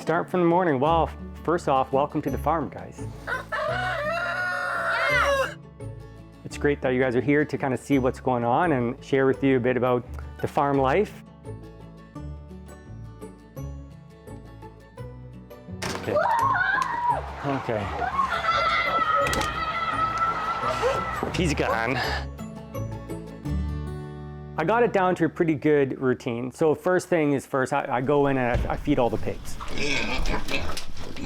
Start from the morning. Well, first off, welcome to the farm, guys. It's great that you guys are here to kind of see what's going on and share with you a bit about the farm life. Okay. Okay. He's gone. I got it down to a pretty good routine. So first thing is first, I go in and I feed all the pigs.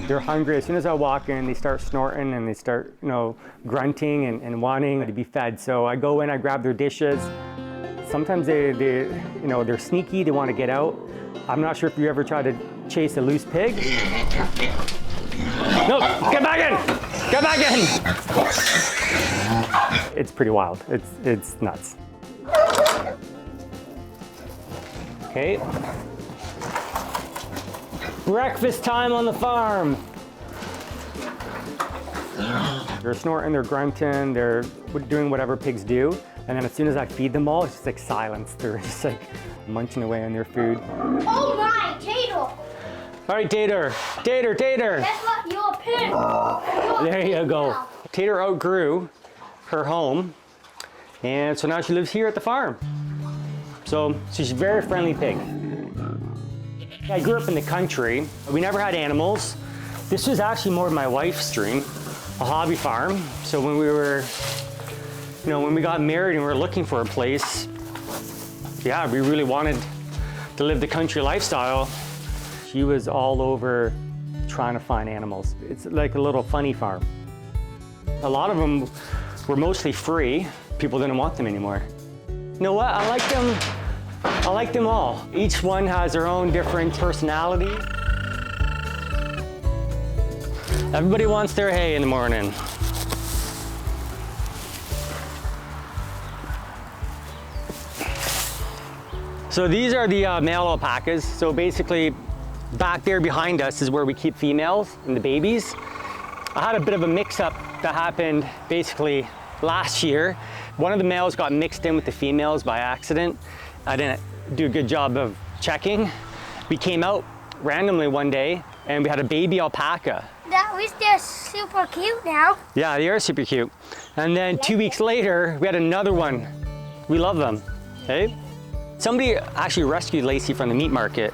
They're hungry. As soon as I walk in, they start snorting and they start, grunting and wanting to be fed. So I go in, I grab their dishes. Sometimes they're sneaky. They want to get out. I'm not sure if you ever tried to chase a loose pig. No, get back in! Get back in! It's pretty wild. It's nuts. Okay. Breakfast time on the farm. They're snorting, they're grunting, they're doing whatever pigs do. And then as soon as I feed them all, it's just like silence. They're just like munching away on their food. Oh my, Tater! All right, Tater. Tater. Guess what? You're a pig. There you go. Tater outgrew her home, and so now she lives here at the farm. So she's a very friendly pig. I grew up in the country. We never had animals. This was actually more of my wife's dream, a hobby farm. So when we were, when we got married and we were looking for a place, yeah, we really wanted to live the country lifestyle. She was all over trying to find animals. It's like a little funny farm. A lot of them were mostly free. People didn't want them anymore. You know what? I like them all. Each one has their own different personality. Everybody wants their hay in the morning. So these are the male alpacas. So basically, back there behind us is where we keep females and the babies. I had a bit of a mix-up that happened basically last year. One of the males got mixed in with the females by accident. I didn't do a good job of checking. We came out randomly one day and we had a baby alpaca. That was just super cute now. Yeah, they are super cute. And then 2 weeks later, we had another one. We love them, okay? Somebody actually rescued Lacey from the meat market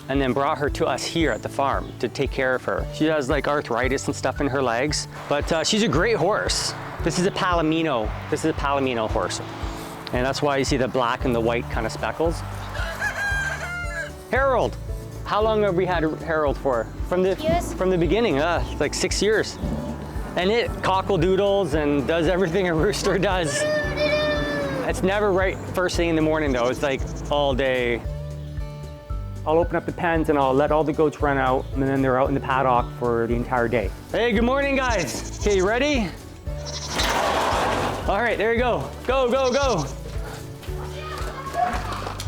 and then brought her to us here at the farm to take care of her. She has like arthritis and stuff in her legs, but she's a great horse. This is a Palomino. This is a Palomino horse. And that's why you see the black and the white kind of speckles. Harold. How long have we had Harold for? From the beginning, like 6 years. And it cockle-doodles and does everything a rooster does. It's never right first thing in the morning though. It's like all day. I'll open up the pens and I'll let all the goats run out and then they're out in the paddock for the entire day. Hey, good morning guys. Okay, you ready? All right, there you go. Go, go, go.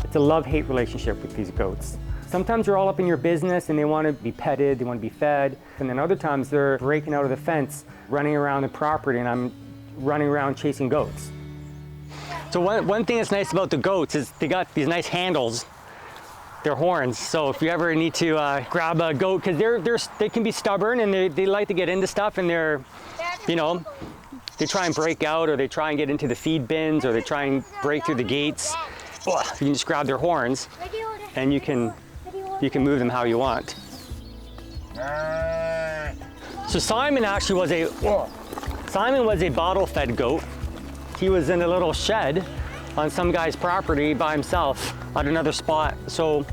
It's a love-hate relationship with these goats. Sometimes they're all up in your business and they want to be petted, they want to be fed. And then other times they're breaking out of the fence, running around the property, and I'm running around chasing goats. So one thing that's nice about the goats is they got these nice handles, their horns. So if you ever need to grab a goat, because they can be stubborn and they like to get into stuff and they're, they try and break out or they try and get into the feed bins or they try and break through the gates. You can just grab their horns and you can move them how you want. So Simon actually was a bottle-fed goat. He was in a little shed on some guy's property by himself at another spot. So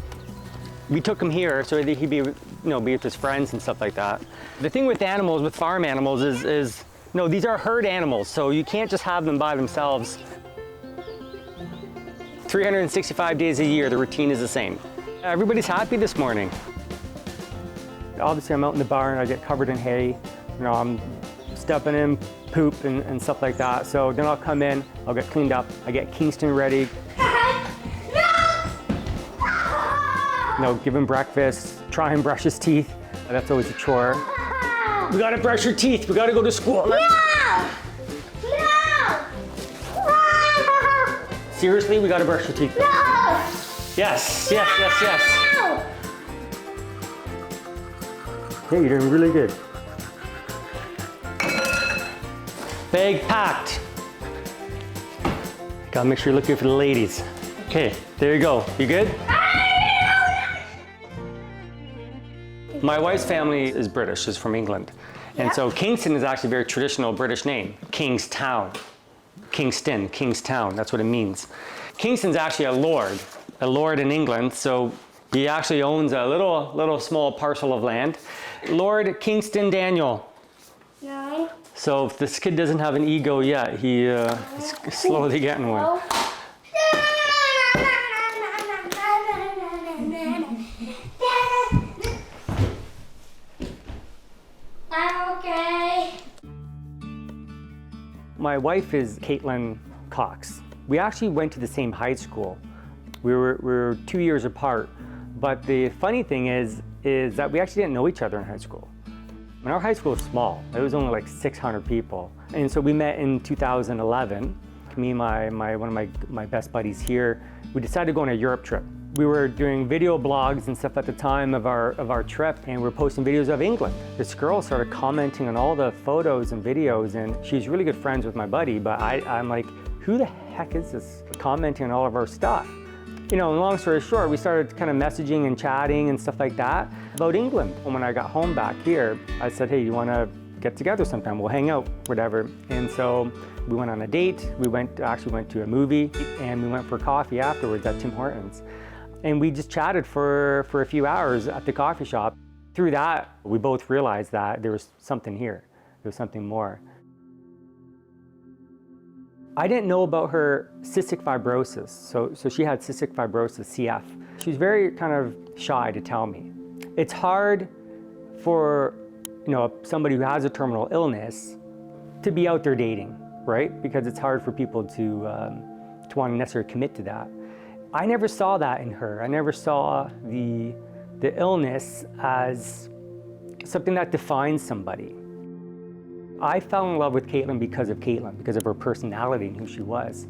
we took him here so that he'd be, be with his friends and stuff like that. The thing with animals, with farm animals is these are herd animals, so you can't just have them by themselves. 365 days a year, the routine is the same. Everybody's happy this morning. Obviously, I'm out in the barn, I get covered in hay. I'm stepping in poop and stuff like that. So then I'll come in, I'll get cleaned up, I get Kingston ready. Give him breakfast, try and brush his teeth. That's always a chore. We gotta brush your teeth, we gotta go to school. No! Seriously, we gotta brush your teeth. No! Yes. No! Hey, you're doing really good. Bag packed. Gotta make sure you look good for the ladies. Okay, there you go. You good? My wife's family is British, is from England. And so Kingston is actually a very traditional British name. Kingstown. Kingston, Kingstown, that's what it means. Kingston's actually a lord in England, so he actually owns a little small parcel of land. Lord Kingston Daniel. No. So if this kid doesn't have an ego yet, he's slowly getting one. Okay. My wife is Caitlyn Cox. We actually went to the same high school. We were 2 years apart, but the funny thing is that we actually didn't know each other in high school. And our high school was small. It was only like 600 people. And so we met in 2011. Me and one of my best buddies here, we decided to go on a Europe trip. We were doing video blogs and stuff at the time of our trip, and we were posting videos of England. This girl started commenting on all the photos and videos, and she's really good friends with my buddy, but I'm like, who the heck is this commenting on all of our stuff? You know, long story short, we started kind of messaging and chatting and stuff like that about England. And when I got home back here, I said, hey, you want to get together sometime? We'll hang out, whatever. And so we went on a date. We actually went to a movie, and we went for coffee afterwards at Tim Hortons. And we just chatted for a few hours at the coffee shop. Through that, we both realized that there was something here. There was something more. I didn't know about her cystic fibrosis. So she had cystic fibrosis, CF. She was very kind of shy to tell me. It's hard for somebody who has a terminal illness to be out there dating, right? Because it's hard for people to want to necessarily commit to that. I never saw that in her. I never saw the illness as something that defines somebody. I fell in love with Caitlyn because of her personality and who she was.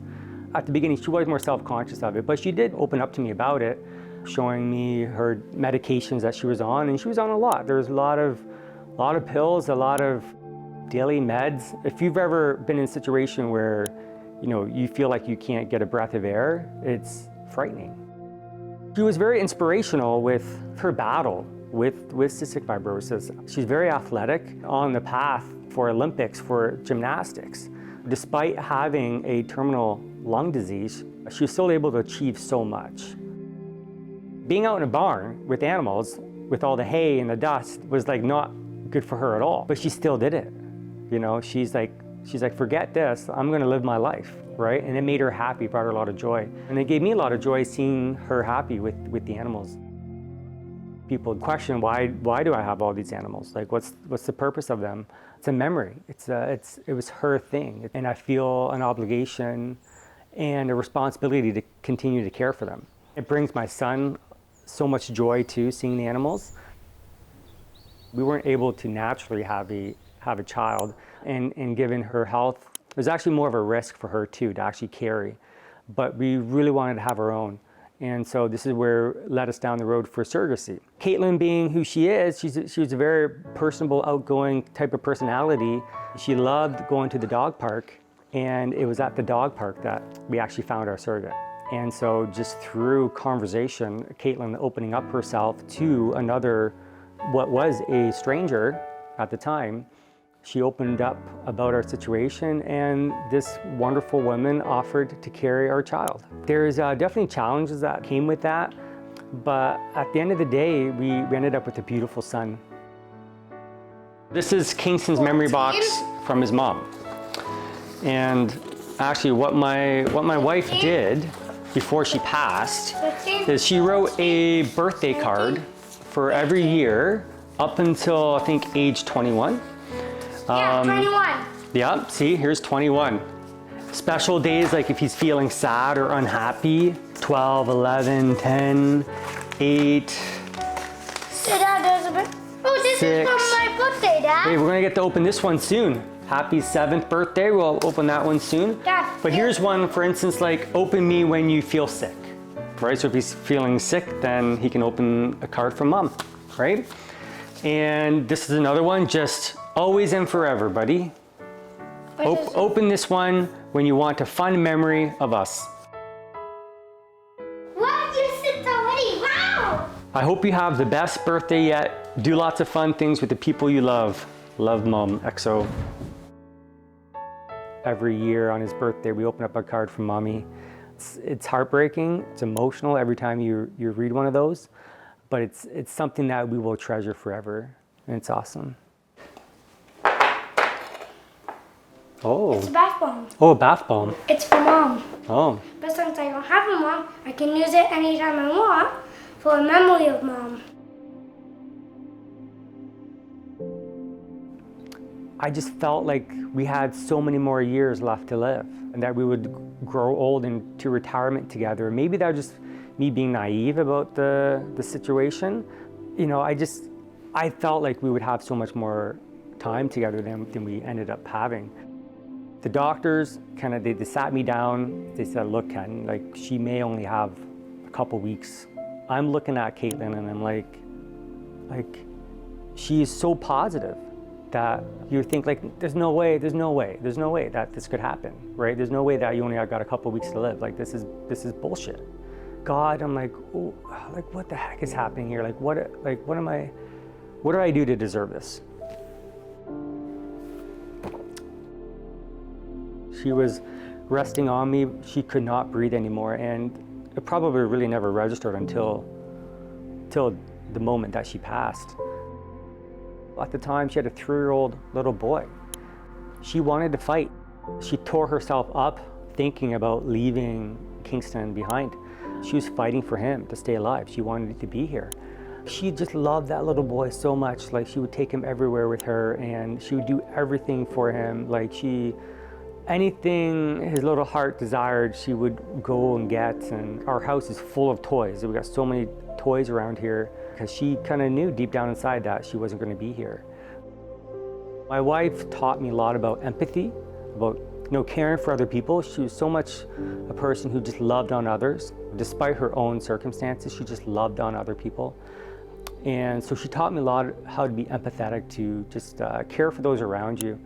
At the beginning, she was more self-conscious of it, but she did open up to me about it, showing me her medications that she was on, and she was on a lot. There was a lot of pills, a lot of daily meds. If you've ever been in a situation where, you feel like you can't get a breath of air, it's frightening. She was very inspirational with her battle with cystic fibrosis. She's very athletic, on the path for Olympics, for gymnastics. Despite having a terminal lung disease, she was still able to achieve so much. Being out in a barn with animals, with all the hay and the dust, was like not good for her at all, but she still did it. She's like, forget this, I'm gonna live my life, right? And it made her happy, brought her a lot of joy. And it gave me a lot of joy seeing her happy with the animals. People question, why do I have all these animals? Like, what's the purpose of them? It's a memory. It was her thing. And I feel an obligation and a responsibility to continue to care for them. It brings my son so much joy too, seeing the animals. We weren't able to naturally have a child, and given her health, it was actually more of a risk for her too to actually carry. But we really wanted to have our own. And so this is where led us down the road for surrogacy. Caitlyn, being who she is, she was a very personable, outgoing type of personality. She loved going to the dog park, and it was at the dog park that we actually found our surrogate. And so just through conversation, Caitlyn opening up herself to another, what was a stranger at the time, she opened up about our situation, and this wonderful woman offered to carry our child. There's definitely challenges that came with that, but at the end of the day, we ended up with a beautiful son. This is Kingston's memory box from his mom. And actually what my wife did before she passed is she wrote a birthday card for every year up until, I think, age 21. Yeah, 21. Yeah, see, here's 21. Special days, like if he's feeling sad or unhappy, 12, 11, 10, 8, Dad, there's a bit. Oh, this 6. is from my birthday, Dad. Hey, we're gonna get to open this one soon. Happy 7th birthday, we'll open that one soon. Dad, But here's one, for instance, like open me when you feel sick, right? So if he's feeling sick, then he can open a card from mom, right? And this is another one, just always and forever, buddy. Open this one when you want a fun memory of us. What? You sit already? Wow! I hope you have the best birthday yet. Do lots of fun things with the people you love. Love, Mom, XO. Every year on his birthday, we open up a card from Mommy. It's heartbreaking, it's emotional every time you read one of those, but it's something that we will treasure forever, and it's awesome. Oh. It's a bath bomb. Oh, a bath bomb. It's for Mom. Oh. But since I don't have a mom, I can use it anytime I want for a memory of Mom. I just felt like we had so many more years left to live and that we would grow old into retirement together. Maybe that was just me being naive about the situation. You know, I felt like we would have so much more time together than we ended up having. The doctors they sat me down. They said, look, Ken, like she may only have a couple weeks. I'm looking at Caitlyn and I'm like she is so positive that you think like, there's no way that this could happen, right? There's no way that you only got a couple weeks to live. Like this is bullshit. God, I'm like, oh, like what the heck is happening here? Like what do I do to deserve this? She was resting on me. She could not breathe anymore, and it probably really never registered until the moment that she passed. At the time, she had a 3-year-old little boy. She wanted to fight. She tore herself up thinking about leaving Kingston behind. She was fighting for him to stay alive. She wanted to be here. She just loved that little boy so much. Like she would take him everywhere with her and she would do everything for him. Like anything his little heart desired, she would go and get. And our house is full of toys. We got so many toys around here because she kind of knew deep down inside that she wasn't going to be here. My wife taught me a lot about empathy, about caring for other people. She was so much a person who just loved on others. Despite her own circumstances, she just loved on other people. And so she taught me a lot how to be empathetic, to just care for those around you.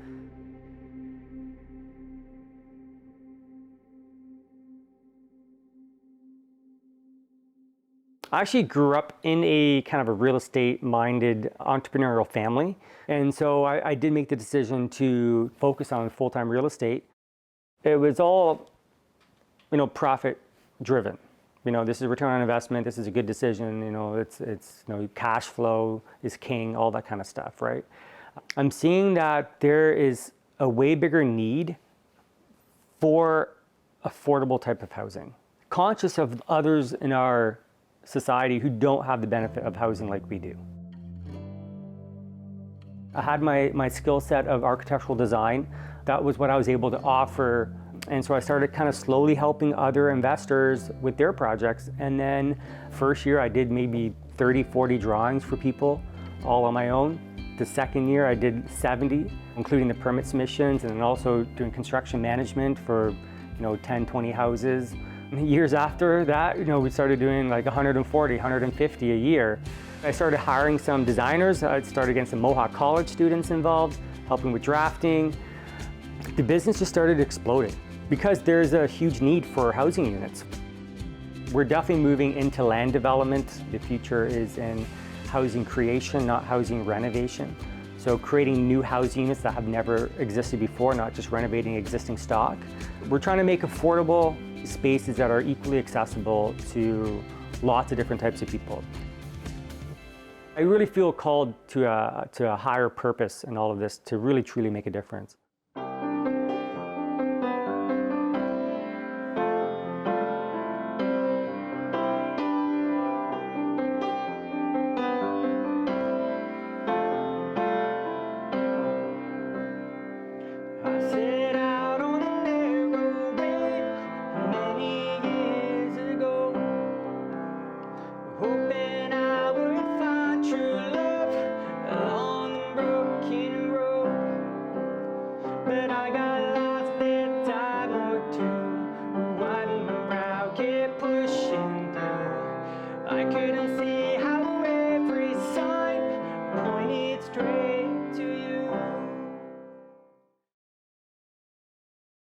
I actually grew up in a kind of a real estate-minded entrepreneurial family. And so I did make the decision to focus on full-time real estate. It was all, profit-driven. This is return on investment. This is a good decision. It's cash flow is king, all that kind of stuff, right? I'm seeing that there is a way bigger need for affordable type of housing. Conscious of others in our society who don't have the benefit of housing like we do. I had my skill set of architectural design. That was what I was able to offer. And so I started kind of slowly helping other investors with their projects. And then first year I did maybe 30, 40 drawings for people all on my own. The second year I did 70, including the permit submissions and then also doing construction management for 10, 20 houses. Years after that, we started doing like 140, 150 a year. I started hiring some designers. I started getting some Mohawk College students involved, helping with drafting. The business just started exploding because there's a huge need for housing units. We're definitely moving into land development. The future is in housing creation, not housing renovation. So creating new housing units that have never existed before, not just renovating existing stock. We're trying to make affordable spaces that are equally accessible to lots of different types of people. I really feel called to a higher purpose in all of this to really truly make a difference. I couldn't see